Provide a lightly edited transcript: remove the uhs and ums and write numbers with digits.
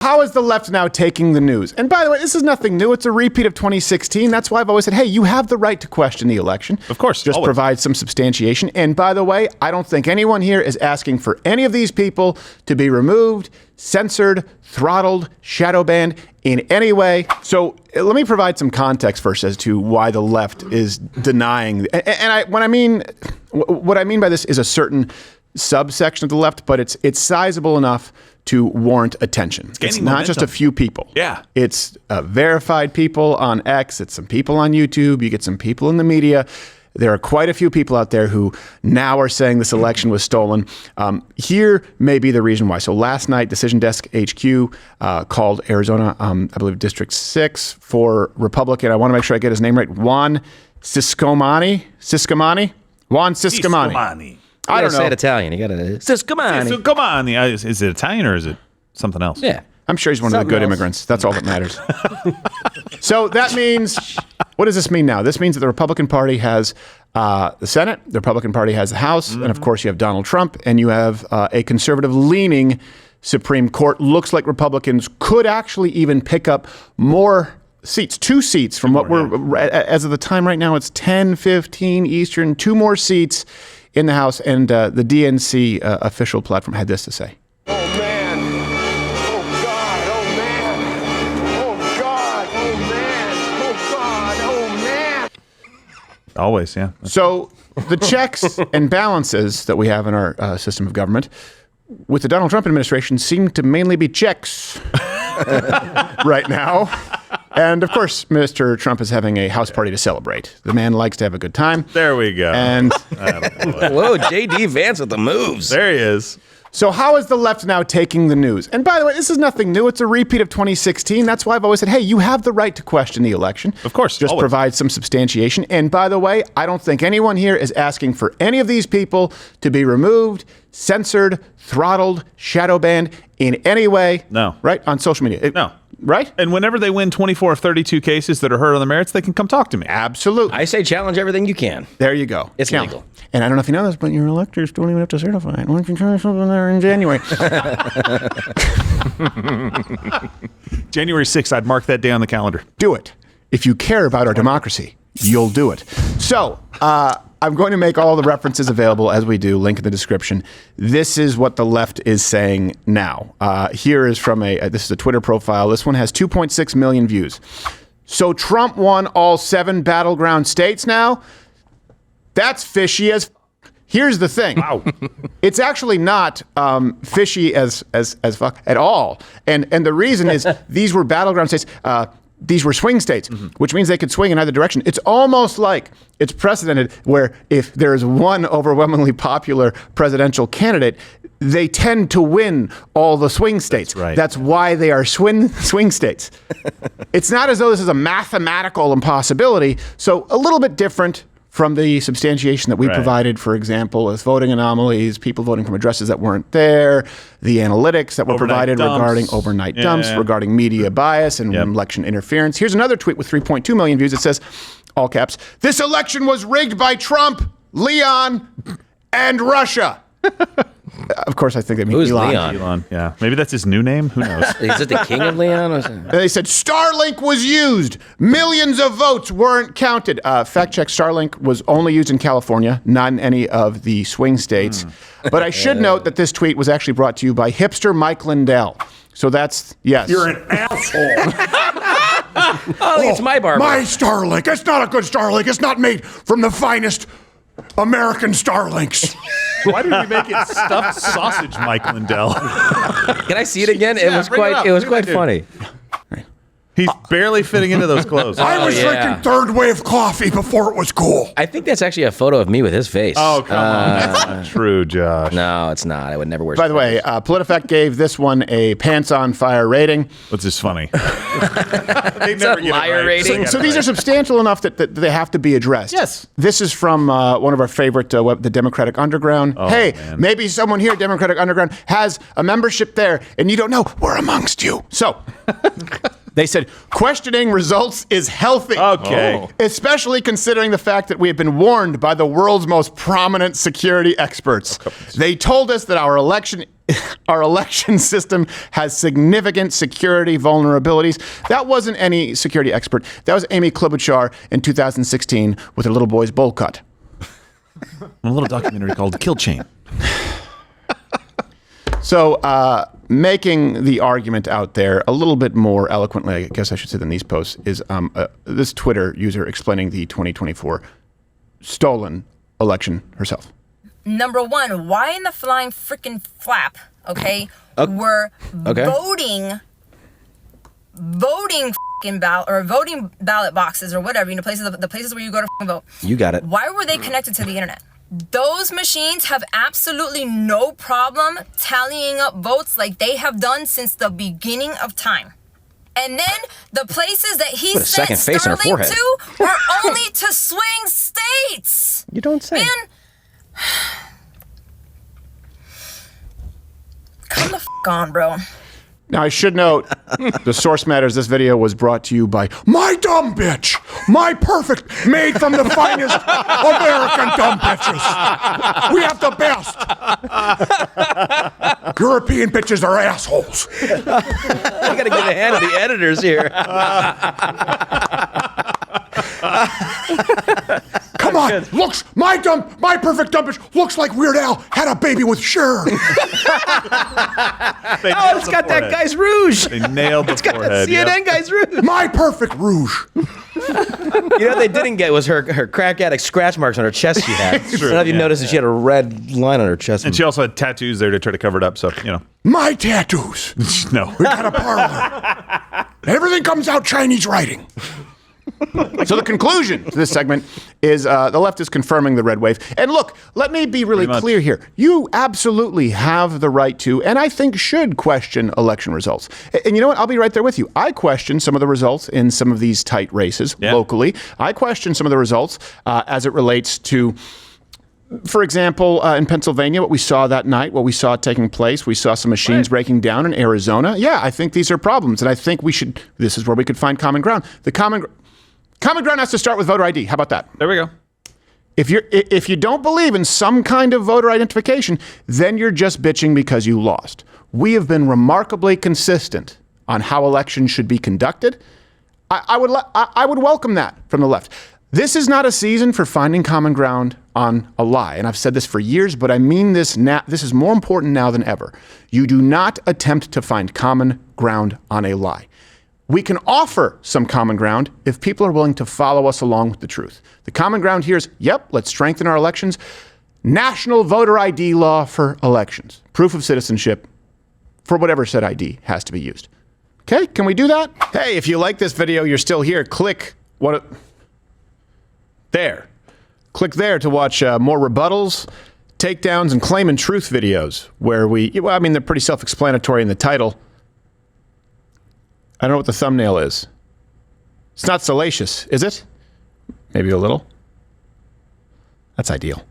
How is the left now taking the news? And by the way, this is nothing new. It's a repeat of 2016. That's why I've always said, hey, you have the right to question the election. Of course. Just provide some substantiation. And by the way, I don't think anyone here is asking for any of these people to be removed, censored, throttled, shadow banned in any way. So let me provide some context first as to why the left is denying. And what I mean by this is a certain subsection of the left, but it's sizable enough to warrant attention. It's not just a few people. Yeah. It's verified people on X. It's some people on YouTube. You get some people in the media. There are quite a few people out there who now are saying this election was stolen. Here may be the reason why. So last night, Decision Desk HQ called Arizona, I believe District 6 for Republican. I want to make sure I get his name right. Juan Ciscomani? Juan Ciscomani. I don't know. Say it Italian. You got to Ciscomani. Is it Italian or is it something else? Yeah. I'm sure he's one of the good immigrants. That's all that matters. So that means, what does this mean now? This means that the Republican Party has the Senate, the Republican Party has the House, and of course you have Donald Trump, and you have a conservative-leaning Supreme Court. Looks like Republicans could actually even pick up more seats, 2 seats from what we're, as of the time right now, it's 10:15 Eastern, 2 more seats in the House, and the DNC official platform had this to say. Oh, man. Oh, God. Oh, man. Oh, God. Oh, man. Oh, God. Oh, man. Always, yeah. So the checks and balances that we have in our system of government with the Donald Trump administration seem to mainly be checks right now. And of course, Mr. Trump is having a house party to celebrate. The man likes to have a good time. There we go. And whoa, J.D. Vance with the moves. There he is. So how is the left now taking the news? And by the way, this is nothing new. It's a repeat of 2016. That's why I've always said, hey, you have the right to question the election. Of course. Just provide some substantiation. And by the way, I don't think anyone here is asking for any of these people to be removed, censored, throttled, shadow banned in any way. No. Right? On social media. No. Right? And whenever they win 24 of 32 cases that are heard on the merits, they can come talk to me. Absolutely. I say challenge everything you can. There you go. It's legal. And I don't know if you know this, but your electors don't even have to certify it. Why don't you try something there in January? January 6th, I'd mark that day on the calendar. Do it. If you care about our democracy, you'll do it. So, I'm going to make all the references available as we do, link in the description. This is what the left is saying now. Here is from this is a Twitter profile. This one has 2.6 million views. So Trump won all 7 battleground states now? That's fishy as Here's the thing. Wow. It's actually not fishy as fuck at all. And the reason is these were battleground states. These were swing states, which means they could swing in either direction. It's almost like it's precedented where if there's one overwhelmingly popular presidential candidate, they tend to win all the swing states. That's right. That's why they are swing states. It's not as though this is a mathematical impossibility. So a little bit different from the substantiation that we provided, for example, as voting anomalies, people voting from addresses that weren't there, the analytics that were provided regarding overnight dumps, regarding media bias and election interference. Here's another tweet with 3.2 million views. It says, all caps, "This election was rigged by Trump, Leon, and Russia." Of course, I think they mean Who's Elon. Leon? Yeah. Maybe that's his new name. Who knows? Is it the king of Leon? And they said Starlink was used. Millions of votes weren't counted. Fact check, Starlink was only used in California, not in any of the swing states. But I should note that this tweet was actually brought to you by hipster Mike Lindell. So that's, yes. You're an asshole. It's my barber. My Starlink. It's not a good Starlink. It's not made from the finest American Starlinks. Why did we make it stuffed sausage, Mike Lindell? Can I see it again? It was quite funny. He's barely fitting into those clothes. I was drinking third wave coffee before it was cool. I think that's actually a photo of me with his face. Oh, come on. That's not true, Josh. No, it's not. I would never wear. By the way, PolitiFact gave this one a pants on fire rating. What's this funny? They It's a liar rating. So these are substantial enough that they have to be addressed. Yes. This is from one of our favorite, the Democratic Underground. Hey, maybe someone here at Democratic Underground has a membership there, and you don't know. We're amongst you. So They said, questioning results is healthy. Okay. Especially considering the fact that we have been warned by the world's most prominent security experts. They told us that our election system has significant security vulnerabilities. That wasn't any security expert. That was Amy Klobuchar in 2016 with her little boy's bowl cut. A little documentary called Kill Chain. So, making the argument out there a little bit more eloquently, I guess I should say, than these posts, is this Twitter user explaining the 2024 stolen election herself. Number one, why in the flying freaking flap, we're voting voting ballot boxes or whatever, the places where you go to vote. You got it. Why were they connected to the internet? Those machines have absolutely no problem tallying up votes like they have done since the beginning of time. And then the places that he sent Sterling to were only to swing states. You don't say. Man, come the f*** on, bro. Now, I should note, the source matters. This video was brought to you by My Dumb Bitch, my perfect, made from the finest American dumb bitches. We have the best. European bitches are assholes. I gotta give a hand to the editors here. Come on, my perfect dumb bitch looks like Weird Al had a baby with Cher. It's got that guy's rouge. They nailed the forehead. It's got that CNN guy's rouge. My perfect rouge. What they didn't get was her crack addict scratch marks on her chest she had. I don't know if you noticed that she had a red line on her chest. And she also had tattoos there to try to cover it up, so, My tattoos. No. We got a parlor. Everything comes out Chinese writing. So the conclusion to this segment is the left is confirming the red wave. And look, let me be really clear here. You absolutely have the right to, and I think should, question election results. And you know what? I'll be right there with you. I question some of the results in some of these tight races locally. I question some of the results as it relates to, for example, in Pennsylvania, what we saw that night, what we saw taking place, we saw some machines breaking down in Arizona. Yeah, I think these are problems. And I think this is where we could find common ground. The common ground has to start with voter ID. How about that? There we go. If you don't believe in some kind of voter identification, then you're just bitching because you lost. We have been remarkably consistent on how elections should be conducted. I would welcome that from the left. This is not a season for finding common ground on a lie. And I've said this for years, but I mean this now. This is more important now than ever. You do not attempt to find common ground on a lie. We can offer some common ground if people are willing to follow us along with the truth. The common ground here is, let's strengthen our elections. National voter ID law for elections. Proof of citizenship for whatever said ID has to be used. Okay, can we do that? Hey, if you like this video, you're still here, click there. Click there to watch more rebuttals, takedowns, and claim and truth videos where they're pretty self-explanatory in the title. I don't know what the thumbnail is. It's not salacious, is it? Maybe a little. That's ideal.